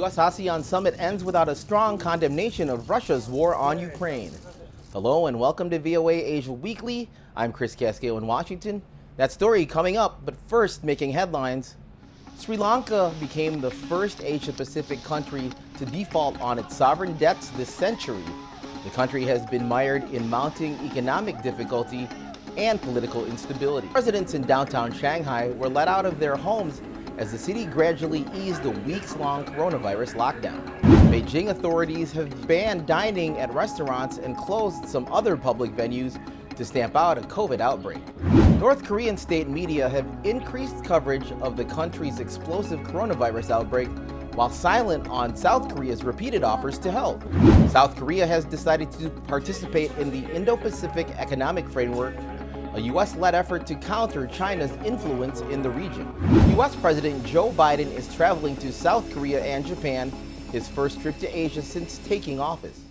US-ASEAN summit ends without a strong condemnation of Russia's war on Ukraine. Hello and welcome to VOA Asia Weekly. I'm Chris Casqueo in Washington. That story coming up, but first making headlines. Sri Lanka became the first Asia-Pacific country to default on its sovereign debts this century. The country has been mired in mounting economic difficulty and political instability. Residents in downtown Shanghai were let out of their homes as the city gradually eased a weeks-long coronavirus lockdown. Beijing authorities have banned dining at restaurants and closed some other public venues to stamp out a COVID outbreak. North Korean state media have increased coverage of the country's explosive coronavirus outbreak while silent on South Korea's repeated offers to help. South Korea has decided to participate in the Indo-Pacific Economic Framework, a U.S.-led effort to counter China's influence in the region. U.S. President Joe Biden is traveling to South Korea and Japan, his first trip to Asia since taking office.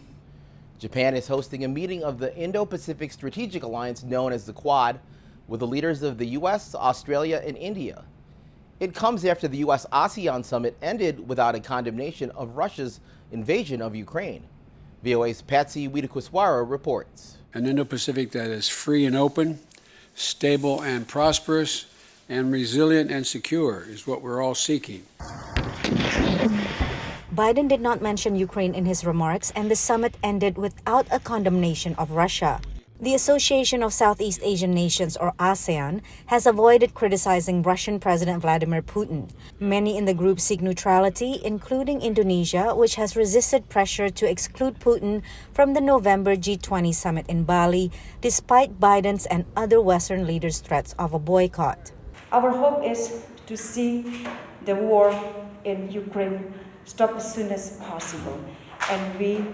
Japan is hosting a meeting of the Indo-Pacific Strategic Alliance known as the Quad, with the leaders of the U.S., Australia, and India. It comes after the US-ASEAN summit ended without a condemnation of Russia's invasion of Ukraine. VOA's Patsy Widakuswara reports. An Indo-Pacific that is free and open, stable and prosperous, and resilient and secure is what we're all seeking. Biden did not mention Ukraine in his remarks, and the summit ended without a condemnation of Russia. The Association of Southeast Asian Nations, or ASEAN, has avoided criticizing Russian President Vladimir Putin. Many in the group seek neutrality, including Indonesia, which has resisted pressure to exclude Putin from the November G20 summit in Bali, despite Biden's and other Western leaders' threats of a boycott. Our hope is to see the war in Ukraine stop as soon as possible, and we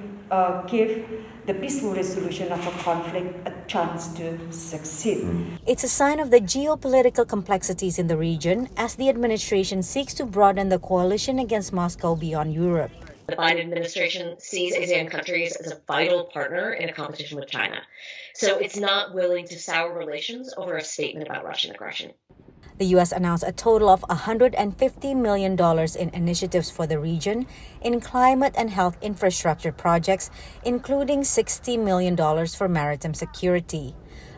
give the peaceful resolution of a conflict a chance to succeed. It's a sign of the geopolitical complexities in the region as the administration seeks to broaden the coalition against Moscow beyond Europe. The Biden administration sees ASEAN countries as a vital partner in a competition with China. So it's not willing to sour relations over a statement about Russian aggression. The U.S. announced a total of $150 million in initiatives for the region in climate and health infrastructure projects, including $60 million for maritime security,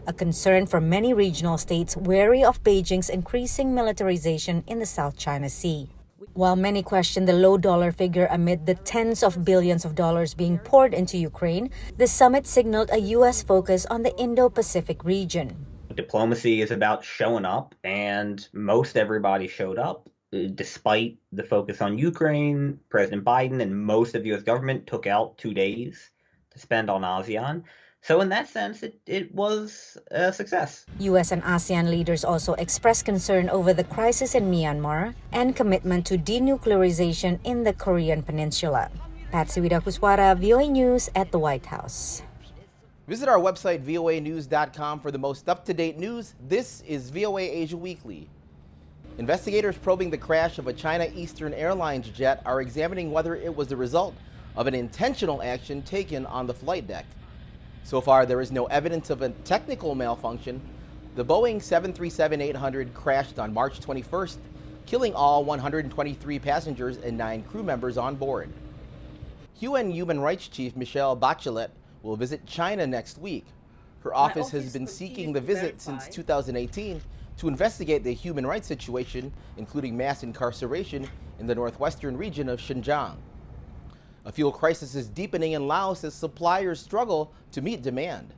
a concern for many regional states wary of Beijing's increasing militarization in the South China Sea. While many question the low dollar figure amid the tens of billions of dollars being poured into Ukraine, the summit signaled a U.S. focus on the Indo-Pacific region. Diplomacy is about showing up, and most everybody showed up. Despite the focus on Ukraine, President Biden and most of the U.S. government took out 2 days to spend on ASEAN. So in that sense, it was a success. U.S. and ASEAN leaders also expressed concern over the crisis in Myanmar and commitment to denuclearization in the Korean Peninsula. Patsy Widakuswara, VOA News at the White House. Visit our website, voanews.com, for the most up-to-date news. This is VOA Asia Weekly. Investigators probing the crash of a China Eastern Airlines jet are examining whether it was the result of an intentional action taken on the flight deck. So far, there is no evidence of a technical malfunction. The Boeing 737-800 crashed on March 21st, killing all 123 passengers and 9 crew members on board. UN Human Rights Chief Michelle Bachelet will visit China next week. Her office has been seeking the visit since 2018 to investigate the human rights situation, including mass incarceration in the northwestern region of Xinjiang. A fuel crisis is deepening in Laos as suppliers struggle to meet demand.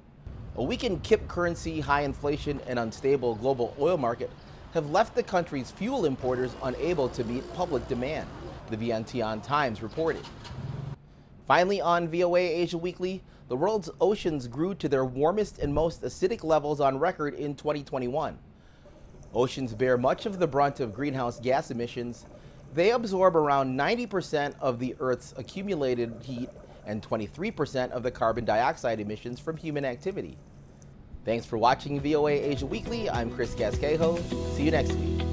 A weakened KIP currency, high inflation, and unstable global oil market have left the country's fuel importers unable to meet public demand, the Vientiane Times reported. Finally, on VOA Asia Weekly, the world's oceans grew to their warmest and most acidic levels on record in 2021. Oceans bear much of the brunt of greenhouse gas emissions. They absorb around 90% of the Earth's accumulated heat and 23% of the carbon dioxide emissions from human activity. Thanks for watching VOA Asia Weekly. I'm Chris Casquejo. See you next week.